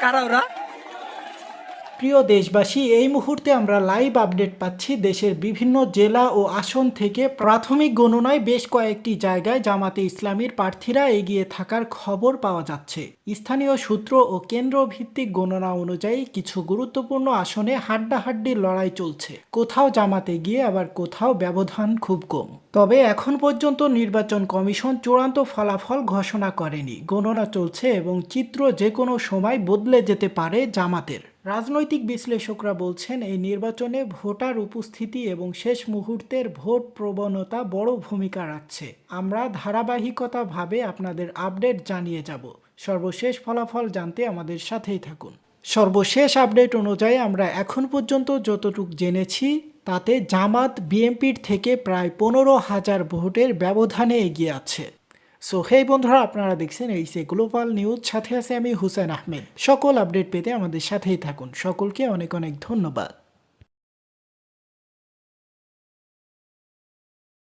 কারা ওরা? প্রিয় দেশবাসী, এই মুহূর্তে আমরা লাইভ আপডেট পাচ্ছি দেশের বিভিন্ন জেলা ও আসন থেকে। প্রাথমিক গণনায় বেশ কয়েকটি জায়গায় জামাতে ইসলামীর প্রার্থীরা এগিয়ে থাকার খবর পাওয়া যাচ্ছে। স্থানীয় সূত্র ও কেন্দ্র ভিত্তিক গণনা অনুযায়ী কিছু গুরুত্বপূর্ণ আসনে হাড্ডাহাড্ডি লড়াই চলছে। কোথাও জামাতে গিয়ে আবার কোথাও ব্যবধান খুব কম। তবে এখন পর্যন্ত নির্বাচন কমিশন চূড়ান্ত ফলাফল ঘোষণা করেনি। গণনা চলছে এবং চিত্র যে কোনো সময় বদলে যেতে পারে জামাতের। রাজনৈতিক বিশ্লেষকরা বলছেন এই নির্বাচনে ভোটার উপস্থিতি এবং শেষ মুহূর্তের ভোট প্রবণতা বড় ভূমিকা রাখছে। আমরা ধারাবাহিকতাভাবে আপনাদের আপডেট জানিয়ে যাব। সর্বশেষ ফলাফল জানতে আমাদের সাথেই থাকুন। সর্বশেষ আপডেট অনুযায়ী আমরা এখন পর্যন্ত যতটুকু জেনেছি তাতে জামাত বিএনপির থেকে প্রায় 15,000 ভোটের ব্যবধানে এগিয়ে আছে। সো হেই বন্ধুরা, আপনারা দেখছেন এইচএ গ্লোবাল নিউজ, সাথে আছে আমি হুসেন আহমেদ। সকল আপডেট পেতে আমাদের সাথেই থাকুন। সকলকে অনেক অনেক ধন্যবাদ।